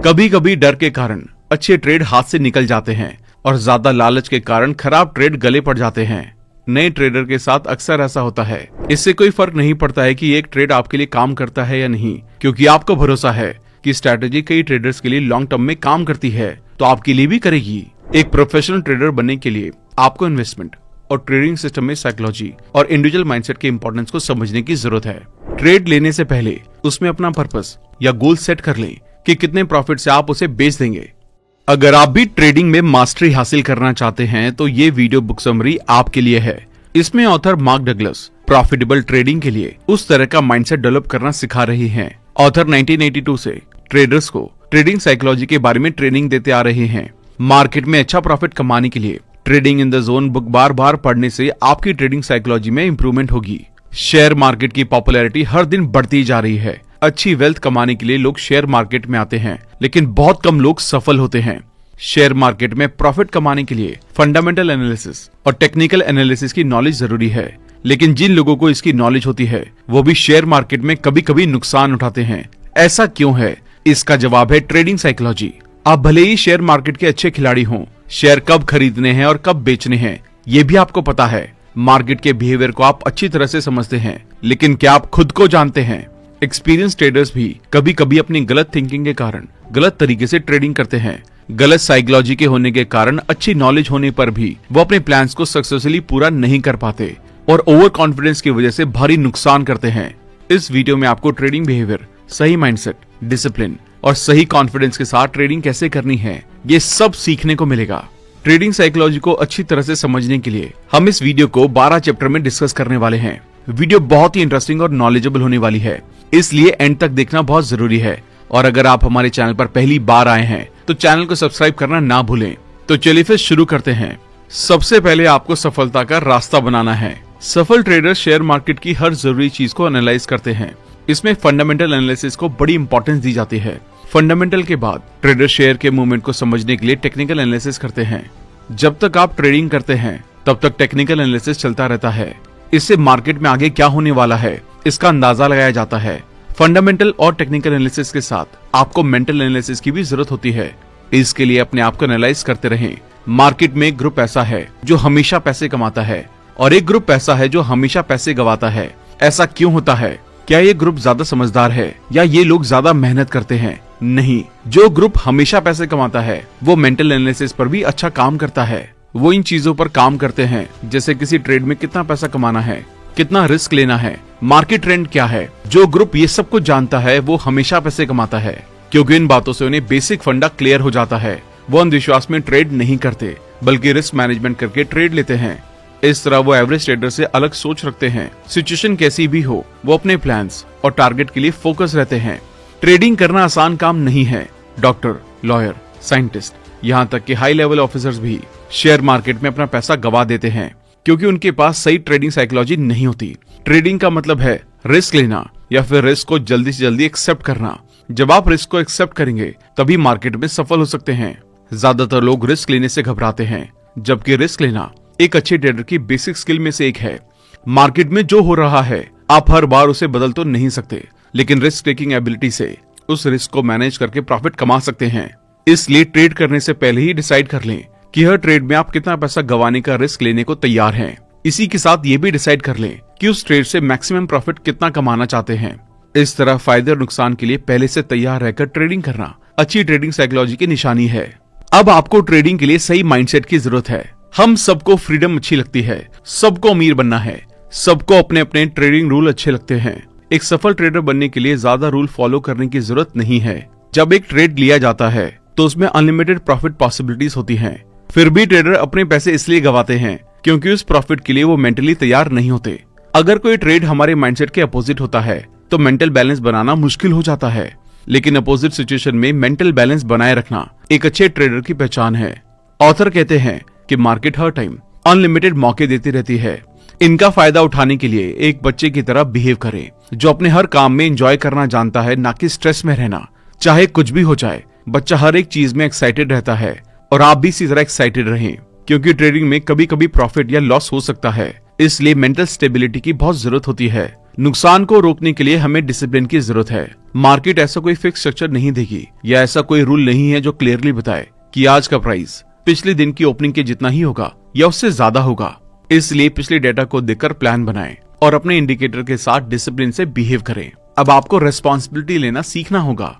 कभी कभी डर के कारण अच्छे ट्रेड हाथ से निकल जाते हैं और ज्यादा लालच के कारण खराब ट्रेड गले पड़ जाते हैं। नए ट्रेडर के साथ अक्सर ऐसा होता है। इससे कोई फर्क नहीं पड़ता है कि एक ट्रेड आपके लिए काम करता है या नहीं, क्योंकि आपको भरोसा है कि स्ट्रैटेजी कई ट्रेडर्स के लिए लॉन्ग टर्म में काम करती है तो आपके लिए भी करेगी। एक प्रोफेशनल ट्रेडर बनने के लिए आपको इन्वेस्टमेंट और ट्रेडिंग सिस्टम में साइकोलॉजी और इंडिविजुअल माइंडसेट के इंपॉर्टेंस को समझने की जरूरत है। ट्रेड लेने से पहले उसमें अपना पर्पस या गोल सेट कर लें कि कितने प्रॉफिट से आप उसे बेच देंगे। अगर आप भी ट्रेडिंग में मास्टरी हासिल करना चाहते हैं तो ये वीडियो बुक समरी आपके लिए है। इसमें author mark Douglas profitable trading के लिए उस तरह का माइंडसेट डेवलप करना सिखा रही हैं। ऑथर 1982 से ट्रेडर्स को ट्रेडिंग साइकोलॉजी के बारे में ट्रेनिंग देते आ रहे हैं। मार्केट में अच्छा प्रॉफिट कमाने के लिए trading in the zone book बार बार पढ़ने से आपकी ट्रेडिंग साइकोलॉजी में इंप्रूवमेंट होगी। शेयर मार्केट की पॉपुलैरिटी हर दिन बढ़ती जा रही है। अच्छी वेल्थ कमाने के लिए लोग शेयर मार्केट में आते हैं, लेकिन बहुत कम लोग सफल होते हैं। शेयर मार्केट में प्रॉफिट कमाने के लिए फंडामेंटल एनालिसिस और टेक्निकल एनालिसिस की नॉलेज जरूरी है, लेकिन जिन लोगों को इसकी नॉलेज होती है वो भी शेयर मार्केट में कभी कभी नुकसान उठाते हैं। ऐसा क्यों है? इसका जवाब है ट्रेडिंग साइकोलॉजी। आप भले ही शेयर मार्केट के अच्छे खिलाड़ी हों, शेयर कब खरीदने हैं और कब बेचने हैं ये भी आपको पता है। मार्केट के बिहेवियर को आप अच्छी तरह से समझते हैं, लेकिन क्या आप खुद को जानते हैं? एक्सपीरियंस ट्रेडर्स भी कभी कभी अपनी गलत थिंकिंग के कारण गलत तरीके से ट्रेडिंग करते हैं। गलत साइकोलॉजी के होने के कारण अच्छी नॉलेज होने पर भी वो अपने प्लान्स को सक्सेसफुली पूरा नहीं कर पाते और ओवर कॉन्फिडेंस की वजह से भारी नुकसान करते हैं। इस वीडियो में आपको ट्रेडिंग बिहेवियर, सही माइंडसेट, डिसिप्लिन और सही कॉन्फिडेंस के साथ ट्रेडिंग कैसे करनी है ये सब सीखने को मिलेगा। ट्रेडिंग साइकोलॉजी को अच्छी तरह से समझने के लिए हम इस वीडियो को 12 चैप्टर में डिस्कस करने वाले हैं। वीडियो बहुत ही इंटरेस्टिंग और नॉलेजेबल होने वाली है, इसलिए एंड तक देखना बहुत जरूरी है। और अगर आप हमारे चैनल पर पहली बार आए हैं तो चैनल को सब्सक्राइब करना ना भूलें। तो चलिए फिर शुरू करते हैं। सबसे पहले आपको सफलता का रास्ता बनाना है। सफल ट्रेडर शेयर मार्केट की हर जरूरी चीज को एनालाइज करते हैं। इसमें फंडामेंटल एनालिसिस को बड़ी इंपॉर्टेंस दी जाती है। फंडामेंटल के बाद ट्रेडर शेयर के मूवमेंट को समझने के लिए टेक्निकल एनालिसिस करते हैं। जब तक आप ट्रेडिंग करते हैं तब तक टेक्निकल एनालिसिस चलता रहता है। इससे मार्केट में आगे क्या होने वाला है इसका अंदाजा लगाया जाता है। फंडामेंटल और टेक्निकल एनालिसिस के साथ आपको मेंटल एनालिसिस की भी जरूरत होती है। इसके लिए अपने आप को एनालाइज करते रहें। मार्केट में एक ग्रुप ऐसा है जो हमेशा पैसे कमाता है और एक ग्रुप ऐसा है जो हमेशा पैसे गंवाता है। ऐसा क्यों होता है? क्या ये ग्रुप ज्यादा समझदार है या ये लोग ज्यादा मेहनत करते हैं? नहीं, जो ग्रुप हमेशा पैसे कमाता है वो मेंटल एनालिसिस पर भी अच्छा काम करता है। वो इन चीजों पर काम करते हैं जैसे किसी ट्रेड में कितना पैसा कमाना है, कितना रिस्क लेना है, मार्केट ट्रेंड क्या है। जो ग्रुप ये सब कुछ जानता है वो हमेशा पैसे कमाता है, क्योंकि इन बातों से उन्हें बेसिक फंडा क्लियर हो जाता है। वो अंधविश्वास में ट्रेड नहीं करते बल्कि रिस्क मैनेजमेंट करके ट्रेड लेते हैं। इस तरह वो एवरेज ट्रेडर से अलग सोच रखते हैं। सिचुएशन कैसी भी हो वो अपने प्लान्स और टारगेट के लिए फोकस रहते हैं। ट्रेडिंग करना आसान काम नहीं है। डॉक्टर, लॉयर, साइंटिस्ट, यहाँ तक कि हाई लेवल ऑफिसर्स भी शेयर मार्केट में अपना पैसा गवा देते हैं क्योंकि उनके पास सही ट्रेडिंग साइकोलॉजी नहीं होती। ट्रेडिंग का मतलब है रिस्क लेना या फिर रिस्क को जल्दी से जल्दी एक्सेप्ट करना। जब आप रिस्क को एक्सेप्ट करेंगे तभी मार्केट में सफल हो सकते हैं। ज्यादातर लोग रिस्क लेने से घबराते हैं, जबकि रिस्क लेना एक अच्छे ट्रेडर की बेसिक स्किल में से एक है। मार्केट में जो हो रहा है आप हर बार उसे बदल तो नहीं सकते, लेकिन रिस्क टेकिंग एबिलिटी से उस रिस्क को मैनेज करके प्रॉफिट कमा सकते हैं। इसलिए ट्रेड करने से पहले ही डिसाइड कर लें कि हर ट्रेड में आप कितना पैसा गंवाने का रिस्क लेने को तैयार हैं। इसी के साथ ये भी डिसाइड कर लें कि उस ट्रेड से मैक्सिमम प्रॉफिट कितना कमाना चाहते हैं। इस तरह फायदे और नुकसान के लिए पहले से तैयार रहकर ट्रेडिंग करना अच्छी ट्रेडिंग साइकोलॉजी की निशानी है। अब आपको ट्रेडिंग के लिए सही माइंडसेट की जरूरत है। हम सबको फ्रीडम अच्छी लगती है, सबको अमीर बनना है, सबको अपने अपने ट्रेडिंग रूल अच्छे लगते हैं। एक सफल ट्रेडर बनने के लिए ज्यादा रूल फॉलो करने की जरूरत नहीं है। जब एक ट्रेड लिया जाता है तो उसमें अनलिमिटेड प्रॉफिट पॉसिबिलिटीज होती हैं। फिर भी ट्रेडर अपने पैसे इसलिए गंवाते हैं क्योंकि उस प्रॉफिट के लिए वो मेंटली तैयार नहीं होते। अगर कोई ट्रेड हमारे माइंडसेट के अपोजिट होता है तो मेंटल बैलेंस बनाना मुश्किल हो जाता है, लेकिन अपोजिट सिचुएशन में मेंटल बैलेंस बनाए रखना एक अच्छे ट्रेडर की पहचान है। ऑथर कहते हैं कि मार्केट हर टाइम अनलिमिटेड मौके देती रहती है। इनका फायदा उठाने के लिए एक बच्चे की तरह बिहेव करें जो अपने हर काम में एंजॉय करना जानता है, ना कि स्ट्रेस में रहना। चाहे कुछ भी हो जाए, बच्चा हर एक चीज में एक्साइटेड रहता है और आप भी इसी तरह एक्साइटेड रहें, क्योंकि ट्रेडिंग में कभी कभी प्रॉफिट या लॉस हो सकता है। इसलिए मेंटल स्टेबिलिटी की बहुत जरूरत होती है। नुकसान को रोकने के लिए हमें डिसिप्लिन की जरूरत है। मार्केट ऐसा कोई फिक्स स्ट्रक्चर नहीं देगी या ऐसा कोई रूल नहीं है जो क्लियरली बताए कि आज का प्राइस पिछले दिन की ओपनिंग के जितना ही होगा या उससे ज्यादा होगा। इसलिए पिछले डेटा को देखकर प्लान बनाएं और अपने इंडिकेटर के साथ डिसिप्लिन से बिहेव करें। अब आपको रेस्पॉन्सिबिलिटी लेना सीखना होगा।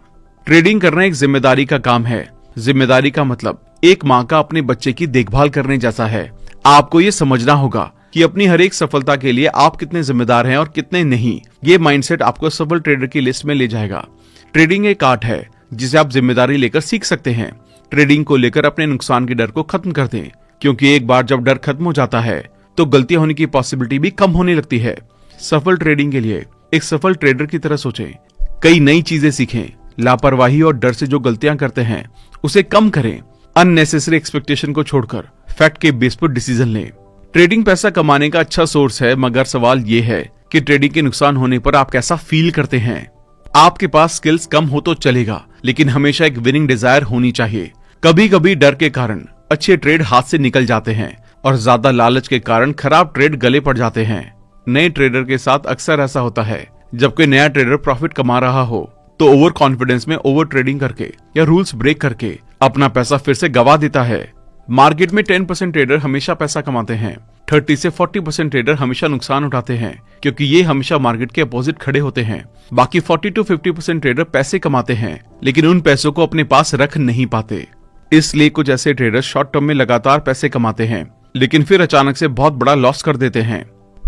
ट्रेडिंग करना एक जिम्मेदारी का काम है। जिम्मेदारी का मतलब एक माँ का अपने बच्चे की देखभाल करने जैसा है। आपको ये समझना होगा कि अपनी हर एक सफलता के लिए आप कितने जिम्मेदार हैं और कितने नहीं। ये माइंडसेट आपको सफल ट्रेडर की लिस्ट में ले जाएगा। ट्रेडिंग एक आर्ट है जिसे आप जिम्मेदारी लेकर सीख सकते हैं। ट्रेडिंग को लेकर अपने नुकसान के डर को खत्म कर दें, क्योंकि एक बार जब डर खत्म हो जाता है तो गलतियां होने की पॉसिबिलिटी भी कम होने लगती है। सफल ट्रेडिंग के लिए एक सफल ट्रेडर की तरह सोचें, कई नई चीजें सीखें, लापरवाही और डर से जो गलतियां करते हैं उसे कम करें, अननेसेसरी एक्सपेक्टेशन को छोड़कर फैक्ट के बेस पर डिसीजन लें। ट्रेडिंग पैसा कमाने का अच्छा सोर्स है, मगर सवाल ये है कि ट्रेडिंग के नुकसान होने पर आप कैसा फील करते हैं। आपके पास स्किल्स कम हो तो चलेगा, लेकिन हमेशा एक विनिंग डिजायर होनी चाहिए। कभी कभी डर के कारण अच्छे ट्रेड हाथ से निकल जाते हैं और ज्यादा लालच के कारण खराब ट्रेड गले पड़ जाते हैं। नए ट्रेडर के साथ अक्सर ऐसा होता है। जब कोई नया ट्रेडर प्रॉफिट कमा रहा हो तो ओवर कॉन्फिडेंस में ओवर ट्रेडिंग करके या रूल्स ब्रेक करके अपना पैसा फिर से गवा देता है। मार्केट में 10% ट्रेडर हमेशा पैसा कमाते हैं, 30 से 40% ट्रेडर हमेशा नुकसान उठाते हैं, क्योंकि ये हमेशा मार्केट के अपोजिट खड़े होते हैं। बाकी 40 to 50% ट्रेडर पैसे कमाते हैं, लेकिन उन पैसों को अपने पास रख नहीं पाते। इसलिए कुछ ऐसे ट्रेडर शॉर्ट टर्म में लगातार पैसे कमाते हैं, लेकिन फिर अचानक से बहुत बड़ा लॉस कर देते हैं।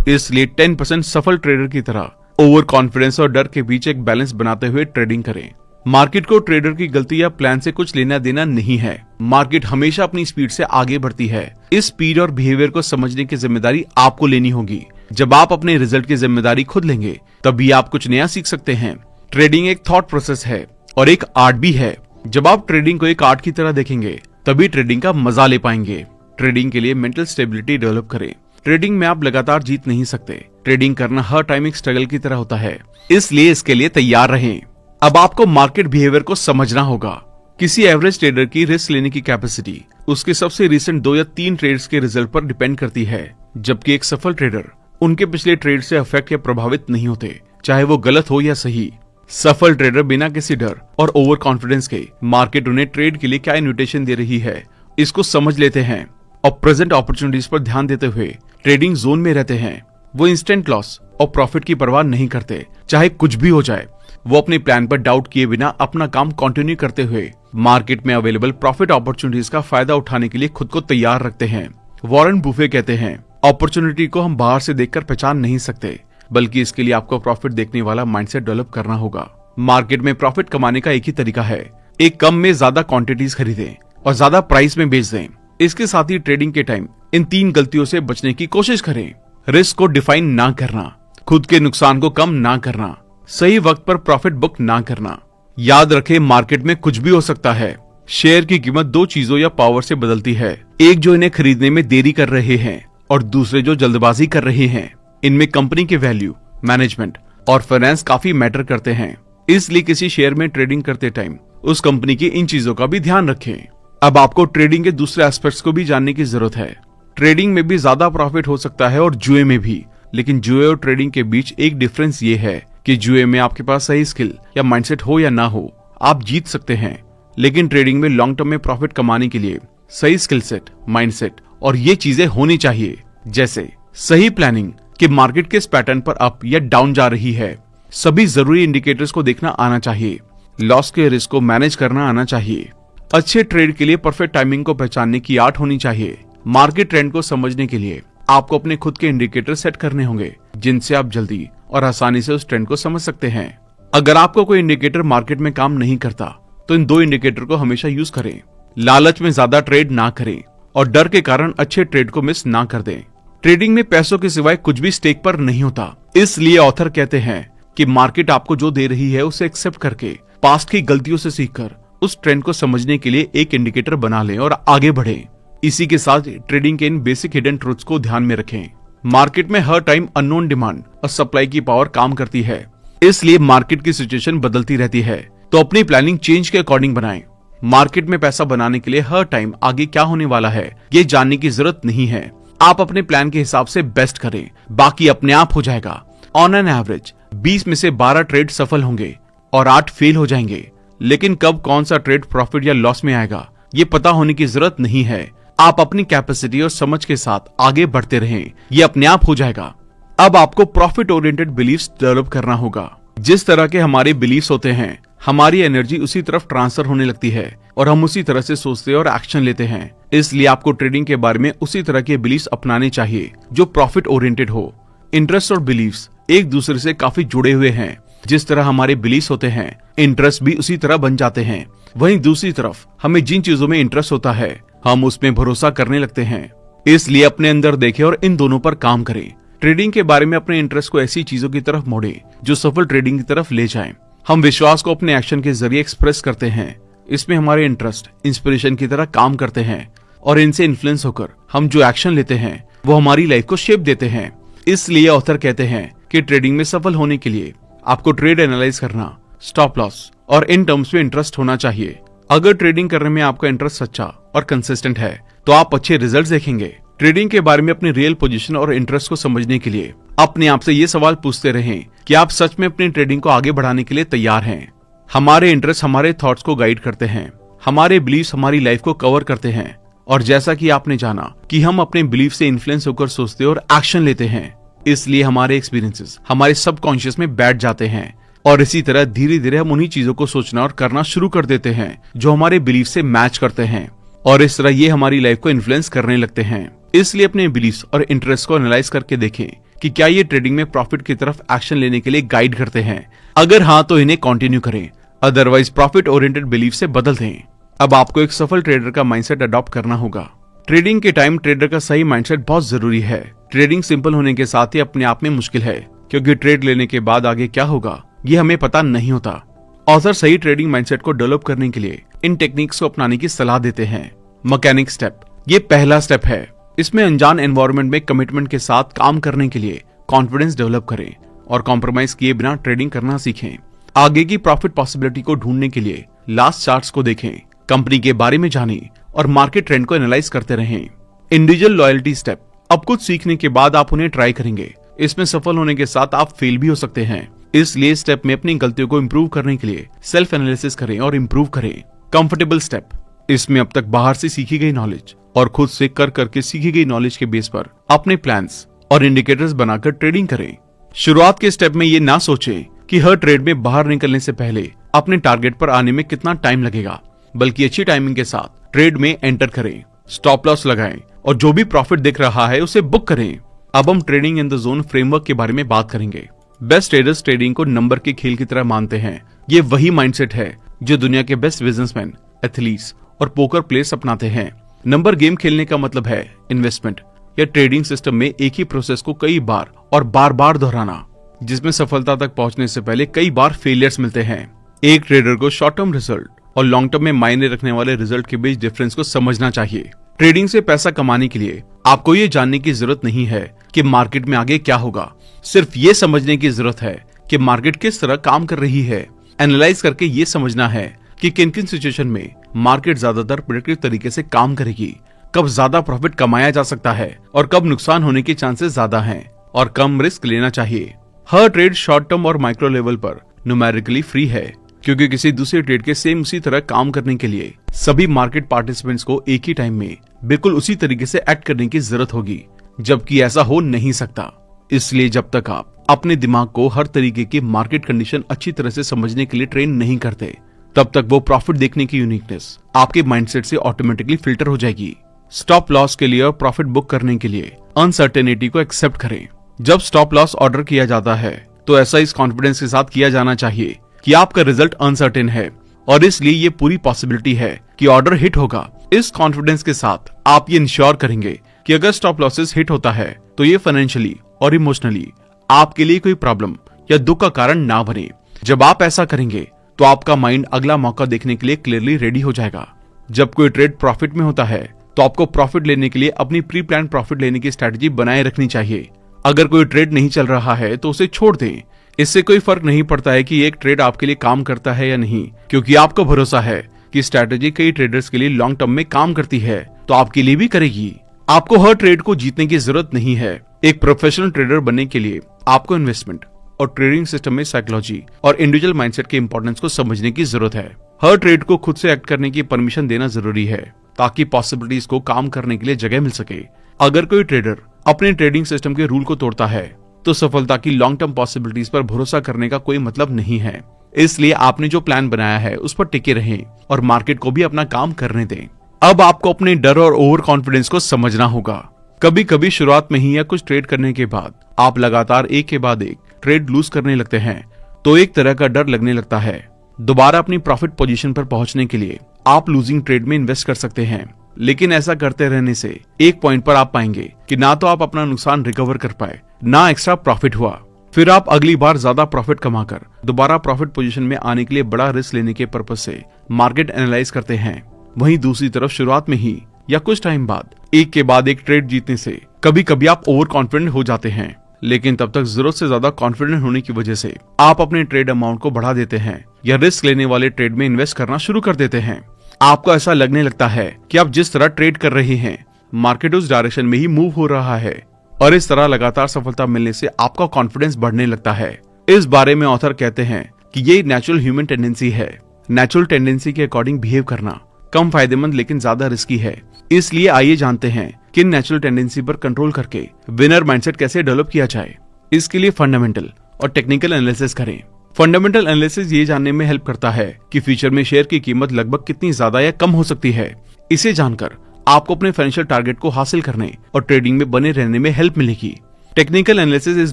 इसलिए 10% सफल ट्रेडर की तरह ओवर कॉन्फिडेंस और डर के बीच एक बैलेंस बनाते हुए ट्रेडिंग करें। मार्केट को ट्रेडर की गलती या प्लान से कुछ लेना देना नहीं है। मार्केट हमेशा अपनी स्पीड से आगे बढ़ती है। इस स्पीड और बिहेवियर को समझने की जिम्मेदारी आपको लेनी होगी। जब आप अपने रिजल्ट की जिम्मेदारी खुद लेंगे, तभी आप कुछ नया सीख सकते हैं। ट्रेडिंग एक थॉट प्रोसेस है और एक आर्ट भी है। जब आप ट्रेडिंग को एक आर्ट की तरह देखेंगे, तभी ट्रेडिंग का मजा ले पाएंगे। ट्रेडिंग के लिए मेंटल स्टेबिलिटी डेवलप करें। ट्रेडिंग में आप लगातार जीत नहीं सकते। ट्रेडिंग करना हर टाइम एक स्ट्रगल की तरह होता है, इसलिए इसके लिए तैयार रहें। अब आपको मार्केट बिहेवियर को समझना होगा। किसी एवरेज ट्रेडर की रिस्क लेने की कैपेसिटी उसके सबसे रिसेंट 2 या 3 ट्रेड्स के रिजल्ट पर डिपेंड करती है, जबकि एक सफल ट्रेडर उनके पिछले ट्रेड से अफेक्ट या प्रभावित नहीं होते, चाहे वो गलत हो या सही। सफल ट्रेडर बिना किसी डर और ओवर कॉन्फिडेंस के मार्केट उन्हें ट्रेड के लिए क्या इन्विटेशन दे रही है इसको समझ लेते हैं और प्रेजेंट अपॉर्चुनिटीज पर ध्यान देते हुए ट्रेडिंग जोन में रहते हैं। वो इंस्टेंट लॉस और प्रॉफिट की परवाह नहीं करते, चाहे कुछ भी हो जाए। वो अपने प्लान पर डाउट किए बिना अपना काम कंटिन्यू करते हुए मार्केट में अवेलेबल प्रॉफिट अपॉर्चुनिटीज का फायदा उठाने के लिए खुद को तैयार रखते हैं। वॉरेन बुफे कहते हैं, अपॉर्चुनिटी को हम बाहर से देखकर पहचान नहीं सकते, बल्कि इसके लिए आपको प्रॉफिट देखने वाला माइंडसेट डेवलप करना होगा। मार्केट में प्रॉफिट कमाने का एक ही तरीका है, एक कम में ज्यादा क्वांटिटीज खरीदें और ज्यादा प्राइस में बेच दें। इसके साथ ही ट्रेडिंग के टाइम इन 3 गलतियों से बचने की कोशिश करें। रिस्क को डिफाइन ना करना, खुद के नुकसान को कम ना करना, सही वक्त पर प्रॉफिट बुक ना करना। याद रखें, मार्केट में कुछ भी हो सकता है। शेयर की कीमत 2 चीजों या पावर से बदलती है, एक जो इन्हें खरीदने में देरी कर रहे हैं और दूसरे जो जल्दबाजी कर रहे हैं। इनमें कंपनी के वैल्यू, मैनेजमेंट और फाइनेंस काफी मैटर करते हैं। इसलिए किसी शेयर में ट्रेडिंग करते टाइम उस कंपनी की इन चीजों का भी ध्यान रखें। अब आपको ट्रेडिंग के दूसरे एस्पेक्ट्स को भी जानने की जरूरत है। ट्रेडिंग में भी ज्यादा प्रॉफिट हो सकता है और जुए में भी, लेकिन जुए और ट्रेडिंग के बीच एक डिफरेंस ये है कि जुए में आपके पास सही स्किल या माइंडसेट हो या ना हो, आप जीत सकते हैं। लेकिन ट्रेडिंग में लॉन्ग टर्म में प्रॉफिट कमाने के लिए सही स्किल सेट, माइंडसेट और ये चीजें होनी चाहिए, जैसे सही प्लानिंग कि मार्केट किस पैटर्न पर अप या डाउन जा रही है, सभी जरूरी इंडिकेटर्स को देखना आना चाहिए, लॉस के रिस्क को मैनेज करना आना चाहिए। अच्छे ट्रेड के लिए परफेक्ट टाइमिंग को पहचानने की आर्ट होनी चाहिए। मार्केट ट्रेंड को समझने के लिए आपको अपने खुद के इंडिकेटर सेट करने होंगे, जिनसे आप जल्दी और आसानी से उस ट्रेंड को समझ सकते हैं। अगर आपको कोई इंडिकेटर मार्केट में काम नहीं करता, तो इन 2 इंडिकेटर को हमेशा यूज करें। लालच में ज्यादा ट्रेड ना करें और डर के कारण अच्छे ट्रेड को मिस ना कर दें। ट्रेडिंग में पैसों के सिवाय कुछ भी स्टेक पर नहीं होता। इसलिए ऑथर कहते हैं कि मार्केट आपको जो दे रही है उसे एक्सेप्ट करके पास्ट की गलतियों से सीखकर उस ट्रेंड को समझने के लिए एक इंडिकेटर बना लें और आगे बढ़ें। इसी के साथ ट्रेडिंग के इन बेसिक हिडन ट्रूथ्स को ध्यान में रखें। मार्केट में हर टाइम अननोन डिमांड और सप्लाई की पावर काम करती है, इसलिए मार्केट की सिचुएशन बदलती रहती है, तो अपनी प्लानिंग चेंज के अकॉर्डिंग बनाएं। मार्केट में पैसा बनाने के लिए हर टाइम आगे क्या होने वाला है ये जानने की जरूरत नहीं है। आप अपने प्लान के हिसाब से बेस्ट करें, बाकी अपने आप हो जाएगा। ऑन एन एवरेज 20 में से 12 ट्रेड सफल होंगे और 8 फेल हो जाएंगे। लेकिन कब कौन सा ट्रेड प्रॉफिट या लॉस में आएगा ये पता होने की जरूरत नहीं है। आप अपनी कैपेसिटी और समझ के साथ आगे बढ़ते रहें, ये अपने आप हो जाएगा। अब आपको प्रॉफिट ओरिएंटेड बिलीफ्स डेवलप करना होगा। जिस तरह के हमारे बिलीफ्स होते हैं, हमारी एनर्जी उसी तरफ ट्रांसफर होने लगती है और हम उसी तरह से सोचते और एक्शन लेते हैं। इसलिए आपको ट्रेडिंग के बारे में उसी तरह के बिलीफ्स अपनाने चाहिए जो प्रॉफिट ओरिएंटेड हो। इंटरेस्ट और बिलीफ्स एक दूसरे से काफी जुड़े हुए हैं। जिस तरह हमारे बिलीफ्स होते हैं, इंटरेस्ट भी उसी तरह बन जाते हैं। वहीं दूसरी तरफ हमें जिन चीजों में इंटरेस्ट होता है, हम उसमें भरोसा करने लगते हैं। इसलिए अपने अंदर देखें और इन दोनों पर काम करें। ट्रेडिंग के बारे में अपने इंटरेस्ट को ऐसी चीजों की तरफ मोड़े जो सफल ट्रेडिंग की तरफ ले जाएं। हम विश्वास को अपने एक्शन के जरिए एक्सप्रेस करते हैं। इसमें हमारे इंटरेस्ट इंस्पिरेशन की तरह काम करते हैं और इनसे इन्फ्लुएंस होकर हम जो एक्शन लेते हैं वो हमारी लाइफ को शेप देते हैं। इसलिए ऑथर कहते हैं कि ट्रेडिंग में सफल होने के लिए आपको ट्रेड एनालाइज करना, स्टॉप लॉस और इन टर्म्स में इंटरेस्ट होना चाहिए। अगर ट्रेडिंग करने में आपका इंटरेस्ट सच्चा और कंसिस्टेंट है तो आप अच्छे रिजल्ट देखेंगे। ट्रेडिंग के बारे में अपनी रियल पोजीशन और इंटरेस्ट को समझने के लिए अपने आप से ये सवाल पूछते रहें कि आप सच में अपनी ट्रेडिंग को आगे बढ़ाने के लिए तैयार हैं। हमारे इंटरेस्ट हमारे थॉट्स को गाइड करते हैं, हमारे बिलीफ्स हमारी लाइफ को कवर करते हैं और जैसा कि आपने जाना कि हम अपने बिलीफ से इन्फ्लुएंस होकर सोचते और एक्शन लेते हैं, इसलिए हमारे एक्सपीरियंसेस हमारे सबकॉन्शियस में बैठ जाते हैं और इसी तरह धीरे धीरे हम उन्हीं चीजों को सोचना और करना शुरू कर देते हैं जो हमारे बिलीफ से मैच करते हैं और इस तरह ये हमारी लाइफ को इन्फ्लुएंस करने लगते हैं। इसलिए अपने बिलीफ्स और इंटरेस्ट को एनालाइज करके देखें कि क्या ये ट्रेडिंग में प्रॉफिट की तरफ एक्शन लेने के लिए गाइड करते हैं। अगर हाँ तो इन्हें कंटिन्यू करें, अदरवाइज प्रॉफिट ओरिएंटेड बिलीफ से बदल दें। अब आपको एक सफल ट्रेडर का माइंडसेट अडॉप्ट करना होगा। ट्रेडिंग के टाइम ट्रेडर का सही माइंडसेट बहुत जरूरी है। ट्रेडिंग सिंपल होने के साथ ही अपने आप में मुश्किल है, क्योंकि ट्रेड लेने के बाद आगे क्या होगा ये हमें पता नहीं होता। ऑथर सही ट्रेडिंग माइंडसेट को डेवलप करने के लिए इन टेक्निक्स को अपनाने की सलाह देते हैं। मैकेनिक स्टेप, ये पहला स्टेप है। इसमें अनजान एनवायरनमेंट में कमिटमेंट के साथ काम करने के लिए कॉन्फिडेंस डेवलप करें और कॉम्प्रोमाइज किए बिना ट्रेडिंग करना सीखें। आगे की प्रॉफिट पॉसिबिलिटी को ढूंढने के लिए लास्ट चार्ट्स को देखें, कंपनी के बारे में जानें और मार्केट ट्रेंड को एनालाइज करते रहें। इंडिविजुअल लॉयल्टी स्टेप, अब कुछ सीखने के बाद आप उन्हें ट्राई करेंगे। इसमें सफल होने के साथ आप फेल भी हो सकते हैं, इसलिए स्टेप में अपनी गलतियों को इम्प्रूव करने के लिए सेल्फ एनालिसिस करें और इम्प्रूव करें। कंफर्टेबल स्टेप, इसमें अब तक बाहर से सीखी गई नॉलेज और खुद से कर करके सीखी गई नॉलेज के बेस पर अपने प्लान्स और इंडिकेटर्स बनाकर ट्रेडिंग करें। शुरुआत के स्टेप में ये ना सोचें कि हर ट्रेड में बाहर निकलने से पहले अपने टारगेट पर आने में कितना टाइम लगेगा, बल्कि अच्छी टाइमिंग के साथ ट्रेड में एंटर करें, स्टॉप लॉस लगाएं और जो भी प्रॉफिट दिख रहा है उसे बुक करें। अब हम trading in the zone framework के बारे में बात करेंगे। बेस्ट ट्रेडर्स ट्रेडिंग को नंबर के खेल की तरह मानते हैं। ये वही माइंडसेट है जो दुनिया के बेस्ट बिजनेसमैन, एथलीट्स और पोकर प्लेयर्स अपनाते हैं। नंबर गेम खेलने का मतलब है इन्वेस्टमेंट या ट्रेडिंग सिस्टम में एक ही प्रोसेस को कई बार और बार बार दोहराना, जिसमें सफलता तक पहुंचने से पहले कई बार फेलियर्स मिलते हैं। एक ट्रेडर को शॉर्ट टर्म रिजल्ट और लॉन्ग टर्म में मायने रखने वाले रिजल्ट के बीच डिफरेंस को समझना चाहिए। ट्रेडिंग से पैसा कमाने के लिए आपको ये जानने की जरूरत नहीं है कि मार्केट में आगे क्या होगा, सिर्फ ये समझने की जरूरत है कि मार्केट किस तरह काम कर रही है। एनालाइज करके ये समझना है कि किन किन सिचुएशन में मार्केट ज्यादातर प्रेडिक्टिव तरीके से काम करेगी, कब ज्यादा प्रॉफिट कमाया जा सकता है और कब नुकसान होने के चांसेस ज्यादा हैं और कम रिस्क लेना चाहिए। हर ट्रेड शॉर्ट टर्म और माइक्रो लेवल पर न्यूमेरिकली फ्री है, क्योंकि किसी दूसरे ट्रेड के सेम उसी तरह काम करने के लिए सभी मार्केट पार्टिसिपेंट्स को एक ही टाइम में बिल्कुल उसी तरीके से एक्ट करने की जरूरत होगी, जबकि ऐसा हो नहीं सकता। इसलिए जब तक आप अपने दिमाग को हर तरीके की मार्केट कंडीशन अच्छी तरह से समझने के लिए ट्रेन नहीं करते, तब तक वो प्रॉफिट देखने की यूनिकनेस आपके माइंडसेट से ऑटोमेटिकली फिल्टर हो जाएगी। स्टॉप लॉस के लिए और प्रॉफिट बुक करने के लिए अनसर्टेनिटी को एक्सेप्ट करें। जब स्टॉप लॉस ऑर्डर किया जाता है तो ऐसा इस कॉन्फिडेंस के साथ किया जाना चाहिए कि आपका रिजल्ट अनसर्टेन है और इसलिए ये पूरी पॉसिबिलिटी है कि ऑर्डर हिट होगा। इस कॉन्फिडेंस के साथ आप ये इंश्योर करेंगे कि अगर स्टॉप लॉसेस हिट होता है तो ये फाइनेंशियली और इमोशनली आपके लिए कोई प्रॉब्लम या दुख का कारण ना बने। जब आप ऐसा करेंगे तो आपका माइंड अगला मौका देखने के लिए क्लियरली रेडी हो जाएगा। जब कोई ट्रेड प्रॉफिट में होता है तो आपको प्रॉफिट लेने के लिए अपनी प्री प्लान प्रॉफिट लेने की स्ट्रेटजी बनाए रखनी चाहिए। अगर कोई ट्रेड नहीं चल रहा है तो उसे छोड़ दें। इससे कोई फर्क नहीं पड़ता है कि एक ट्रेड आपके लिए काम करता है या नहीं, क्योंकि आपको भरोसा है कि स्ट्रैटेजी कई ट्रेडर्स के लिए लॉन्ग टर्म में काम करती है तो आपके लिए भी करेगी। आपको हर ट्रेड को जीतने की जरूरत नहीं है, एक प्रोफेशनल ट्रेडर बनने के लिए आपको इन्वेस्टमेंट और ट्रेडिंग सिस्टम में साइकोलॉजी और इंडिविजुअल माइंडसेट के इंपॉर्टेंस को समझने की जरूरत है। हर ट्रेड को खुद से एक्ट करने की परमिशन देना जरूरी है ताकि पॉसिबिलिटीज को काम करने के लिए जगह मिल सके। अगर कोई ट्रेडर अपने ट्रेडिंग सिस्टम के रूल को तोड़ता है तो सफलता की लॉन्ग टर्म पॉसिबिलिटीज पर भरोसा करने का कोई मतलब नहीं है। इसलिए आपने जो प्लान बनाया है उस पर टिके रहें और मार्केट को भी अपना काम करने दें। अब आपको अपने डर और ओवर कॉन्फिडेंस को समझना होगा। कभी कभी शुरुआत में ही या कुछ ट्रेड करने के बाद आप लगातार एक के बाद एक ट्रेड लूज करने लगते हैं तो एक तरह का डर लगने लगता है। दोबारा अपनी प्रॉफिट पोजीशन पर पहुंचने के लिए आप लूजिंग ट्रेड में इन्वेस्ट कर सकते हैं, लेकिन ऐसा करते रहने से एक पॉइंट पर आप पाएंगे कि ना तो आप अपना नुकसान रिकवर कर पाए, ना एक्स्ट्रा प्रॉफिट हुआ। फिर आप अगली बार ज्यादा प्रॉफिट कमाकर दोबारा प्रॉफिट पोजीशन में आने के लिए बड़ा रिस्क लेने के पर्पज से मार्केट एनालाइज करते हैं। वहीं दूसरी तरफ शुरुआत में ही या कुछ टाइम बाद एक के बाद एक ट्रेड जीतने से कभी कभी आप ओवर कॉन्फिडेंट हो जाते हैं, लेकिन तब तक जरूरत से ज्यादा कॉन्फिडेंट होने की वजह से आप अपने ट्रेड अमाउंट को बढ़ा देते हैं या रिस्क लेने वाले ट्रेड में इन्वेस्ट करना शुरू कर देते हैं। आपको ऐसा लगने लगता है कि आप जिस तरह ट्रेड कर रहे हैं मार्केट उस डायरेक्शन में ही मूव हो रहा है और इस तरह लगातार सफलता मिलने से आपका कॉन्फिडेंस बढ़ने लगता है। इस बारे में ऑथर कहते हैं कि ये नेचुरल ह्यूमन टेंडेंसी है। नेचुरल टेंडेंसी के अकॉर्डिंग बिहेव करना कम फायदेमंद लेकिन ज्यादा रिस्की है। इसलिए आइए जानते हैं कि नेचुरल टेंडेंसी पर कंट्रोल करके विनर माइंडसेट कैसे डेवलप किया जाए। इसके लिए फंडामेंटल और टेक्निकल एनालिसिस करें। फंडामेंटल एनालिसिस ये जानने में हेल्प करता है कि फ्यूचर में शेयर की कीमत लगभग कितनी ज्यादा या कम हो सकती है। इसे जानकर आपको अपने फाइनेंशियल टारगेट को हासिल करने और ट्रेडिंग में बने रहने में हेल्प मिलेगी। टेक्निकल एनालिसिस इस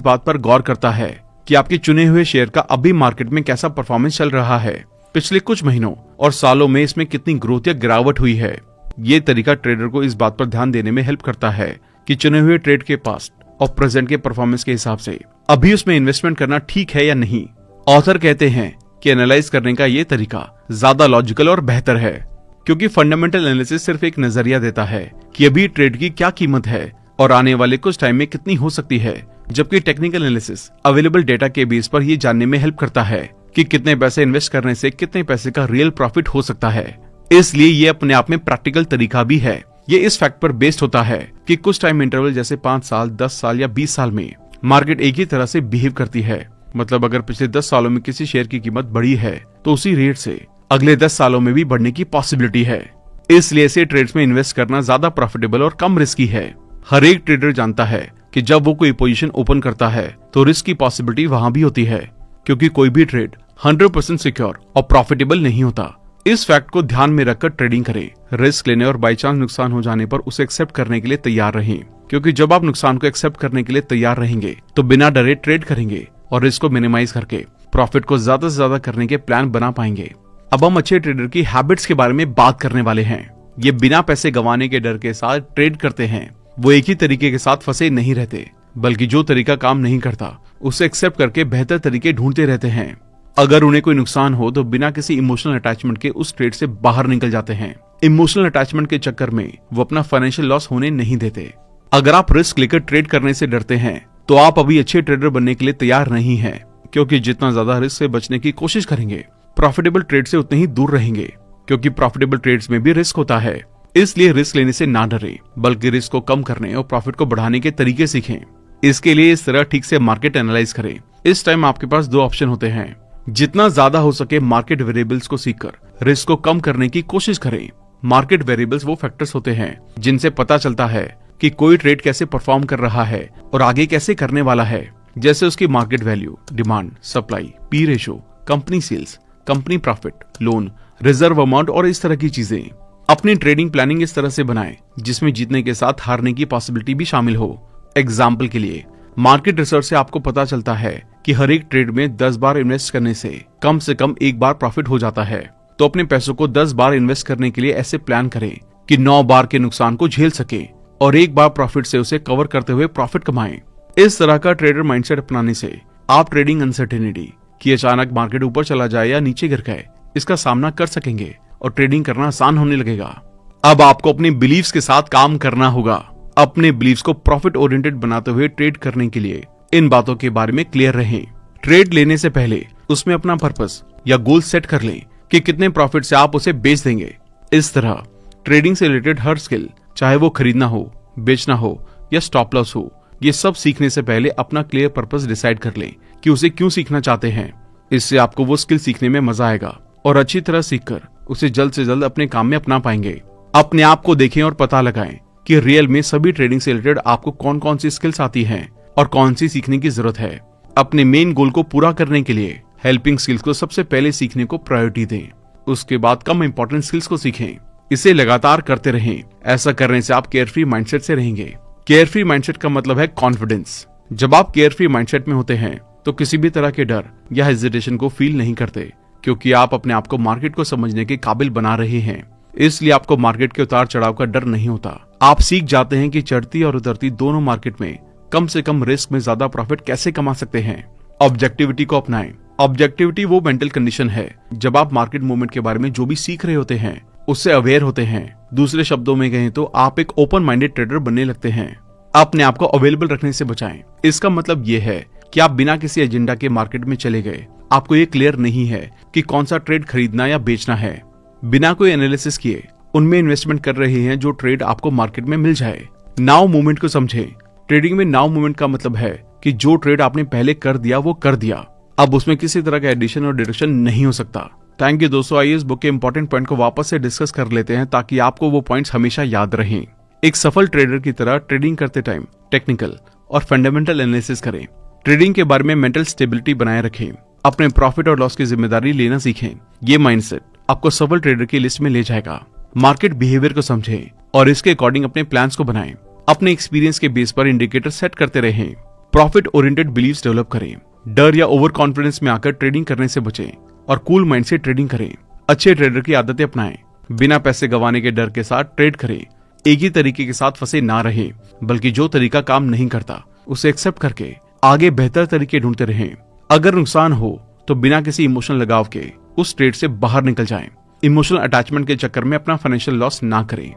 बात पर गौर करता है कि आपके चुने हुए शेयर का अभी मार्केट में कैसा परफॉर्मेंस चल रहा है, पिछले कुछ महीनों और सालों में इसमें कितनी ग्रोथ या गिरावट हुई है। ये तरीका ट्रेडर को इस बात पर ध्यान देने में हेल्प करता है कि चुने हुए ट्रेड के पास्ट और प्रेजेंट के परफॉर्मेंस के हिसाब से अभी उसमें इन्वेस्टमेंट करना ठीक है या नहीं। ऑथर कहते हैं कि एनालाइज करने का ये तरीका ज्यादा लॉजिकल और बेहतर है, क्योंकि फंडामेंटल एनालिसिस सिर्फ एक नजरिया देता है कि अभी ट्रेड की क्या कीमत है और आने वाले कुछ टाइम में कितनी हो सकती है, जबकि टेक्निकल एनालिसिस अवेलेबल डेटा के बेस पर ये जानने में हेल्प करता है कि कितने पैसे इन्वेस्ट करने से कितने पैसे का रियल प्रॉफिट हो सकता है। इसलिए ये अपने आप में प्रैक्टिकल तरीका भी है। ये इस फैक्ट पर बेस्ड होता है कि कुछ टाइम इंटरवल जैसे 5 साल, 10 साल या 20 साल में मार्केट एक ही तरह से बिहेव करती है। मतलब अगर पिछले 10 सालों में किसी शेयर की कीमत बढ़ी है तो उसी रेट से अगले 10 सालों में भी बढ़ने की पॉसिबिलिटी है। इसलिए ऐसे ट्रेड्स में इन्वेस्ट करना ज्यादा प्रॉफिटेबल और कम रिस्की है। हर एक ट्रेडर जानता है कि जब वो कोई पोजीशन ओपन करता है तो रिस्क की पॉसिबिलिटी वहां भी होती है, क्योंकि कोई भी ट्रेड 100% सिक्योर और प्रॉफिटेबल नहीं होता। इस फैक्ट को ध्यान में रखकर ट्रेडिंग करें। रिस्क लेने और बाई चांस नुकसान हो जाने पर उसे एक्सेप्ट करने के लिए तैयार रहें, क्योंकि जब आप नुकसान को एक्सेप्ट करने के लिए तैयार रहेंगे तो बिना डरे ट्रेड करेंगे और रिस्क को मिनिमाइज करके प्रॉफिट को ज्यादा से ज्यादा करने के प्लान बना पाएंगे। अब हम अच्छे ट्रेडर की हैबिट्स के बारे में बात करने वाले हैं। ये बिना पैसे गंवाने के डर के साथ ट्रेड करते हैं। वो एक ही तरीके के साथ फंसे नहीं रहते, बल्कि जो तरीका काम नहीं करता उसे एक्सेप्ट करके बेहतर तरीके ढूंढते रहते हैं। अगर उन्हें कोई नुकसान हो तो बिना किसी इमोशनल अटैचमेंट के उस ट्रेड से बाहर निकल जाते हैं। इमोशनल अटैचमेंट के चक्कर में वो अपना फाइनेंशियल लॉस होने नहीं देते। अगर आप रिस्क लेकर ट्रेड करने से डरते हैं तो आप अभी अच्छे ट्रेडर बनने के लिए तैयार नहीं हैं, क्योंकि जितना ज्यादा रिस्क से बचने की कोशिश करेंगे प्रॉफिटेबल ट्रेड से उतने ही दूर रहेंगे, क्योंकि प्रॉफिटेबल ट्रेड्स में भी रिस्क होता है। इसलिए रिस्क लेने से ना डरें, बल्कि रिस्क को कम करने और प्रॉफिट को बढ़ाने के तरीके सीखें। इसके लिए इस तरह ठीक से मार्केट एनालाइज करें। इस टाइम आपके पास 2 ऑप्शन होते हैं। जितना ज्यादा हो सके मार्केट वेरिएबल्स को सीखकर रिस्क को कम करने की कोशिश करें। मार्केट वेरिएबल्स वो फैक्टर्स होते हैं जिनसे पता चलता है कि कोई ट्रेड कैसे परफॉर्म कर रहा है और आगे कैसे करने वाला है, जैसे उसकी market value, demand, supply, P ratio, company sales, company profit, loan, reserve amount और इस तरह की चीजें। अपनी ट्रेडिंग प्लानिंग इस तरह से बनाएं जिसमें जीतने के साथ हारने की पॉसिबिलिटी भी शामिल हो। एग्जाम्पल के लिए मार्केट रिसर्च से आपको पता चलता है कि हर एक ट्रेड में 10 बार इन्वेस्ट करने से कम 1 बार प्रॉफिट हो जाता है। तो अपने पैसों को 10 बार इन्वेस्ट करने के लिए ऐसे प्लान करें कि 9 बार के नुकसान को झेल सके और 1 बार प्रॉफिट से उसे कवर करते हुए प्रॉफिट कमाएं। इस तरह का ट्रेडर माइंडसेट अपनाने से आप ट्रेडिंग अनसर्टेनिटी कि अचानक मार्केट ऊपर चला जाए या नीचे गिर गए इसका सामना कर सकेंगे और ट्रेडिंग करना आसान होने लगेगा। अब आपको अपने बिलीव्स के साथ काम करना होगा। अपने बिलीव्स को प्रॉफिट ओरिएंटेड बनाते हुए ट्रेड करने के लिए इन बातों के बारे में क्लियर रहें। ट्रेड लेने से पहले उसमें अपना पर्पस या गोल सेट कर लें कि कितने प्रॉफिट से आप उसे बेच देंगे। इस तरह ट्रेडिंग से रिलेटेड हर स्किल, चाहे वो खरीदना हो, बेचना हो या स्टॉप लॉस हो, ये सब सीखने से पहले अपना क्लियर पर्पस डिसाइड कर लें कि उसे क्यों सीखना चाहते हैं। इससे आपको वो स्किल सीखने में मजा आएगा और अच्छी तरह सीखकर उसे जल्द से जल्द अपने काम में अपना पाएंगे। अपने आप को देखें और पता लगाएं कि रियल में सभी ट्रेडिंग से रिलेटेड आपको कौन कौन सी स्किल्स आती हैं और कौन सी सीखने की जरूरत है। अपने मेन गोल को पूरा करने के लिए हेल्पिंग स्किल्स को सबसे पहले सीखने को प्रायोरिटी दें। उसके बाद कम इंपॉर्टेंट स्किल्स को सीखें। इसे लगातार करते रहें। ऐसा करने से आप केयरफ्री माइंडसेट से रहेंगे। केयरफ्री माइंडसेट का मतलब है कॉन्फिडेंस। जब आप केयरफ्री माइंडसेट में होते हैं तो किसी भी तरह के डर या हेजिटेशन को फील नहीं करते, क्योंकि आप अपने आप को मार्केट को समझने के काबिल बना रहे हैं। इसलिए आपको मार्केट के उतार चढ़ाव का डर नहीं होता। आप सीख जाते हैं कि चढ़ती और उतरती दोनों मार्केट में कम से कम रिस्क में ज्यादा प्रॉफिट कैसे कमा सकते हैं। ऑब्जेक्टिविटी को अपनाएं। ऑब्जेक्टिविटी वो मेंटल कंडीशन है जब आप मार्केट मूवमेंट के बारे में जो भी सीख रहे होते हैं उससे अवेयर होते हैं। दूसरे शब्दों में कहें तो आप एक ओपन माइंडेड ट्रेडर बनने लगते हैं। अपने आप को अवेलेबल रखने से बचाएं। इसका मतलब ये है कि आप बिना किसी एजेंडा के मार्केट में चले गए। आपको ये क्लियर नहीं है कि कौन सा ट्रेड खरीदना या बेचना है। बिना कोई एनालिसिस किए उनमें इन्वेस्टमेंट कर रहे हैं जो ट्रेड आपको मार्केट में मिल जाए। नाउ मूवमेंट को समझें। ट्रेडिंग में नाउ मूवमेंट का मतलब है कि जो ट्रेड आपने पहले कर दिया वो कर दिया, अब उसमें किसी तरह का एडिशन और डिडक्शन नहीं हो सकता। थैंक यू दोस्तों। आइए इस बुक के इंपॉर्टेंट पॉइंट को वापस से डिस्कस कर लेते हैं ताकि आपको वो पॉइंट्स हमेशा याद रहें। एक सफल ट्रेडर की तरह ट्रेडिंग करते टाइम टेक्निकल और फंडामेंटल एनालिसिस करें। ट्रेडिंग के बारे में मेंटल स्टेबिलिटी बनाए रखें। अपने प्रॉफिट और लॉस की जिम्मेदारी लेना सीखें। ये माइंडसेट आपको सफल ट्रेडर की लिस्ट में ले जाएगा। मार्केट बिहेवियर को समझें और इसके अकॉर्डिंग अपने प्लान्स को बनाएं। अपने एक्सपीरियंस के बेस पर इंडिकेटर सेट करते रहें। प्रॉफिट ओरिएंटेड बिलीव्स डेवलप करें। डर या ओवर कॉन्फिडेंस में आकर ट्रेडिंग करने से बचें और कूल माइंड से ट्रेडिंग करें। अच्छे ट्रेडर की आदतें अपनाएं। बिना पैसे गंवाने के डर के साथ ट्रेड करें। एक ही तरीके के साथ फंसे ना रहें, बल्कि जो तरीका काम नहीं करता उसे एक्सेप्ट करके आगे बेहतर तरीके ढूंढते रहें। अगर नुकसान हो तो बिना किसी इमोशनल लगाव के उस ट्रेड से बाहर निकल जाएं। इमोशनल अटैचमेंट के चक्कर में अपना फाइनेंशियल लॉस ना करें।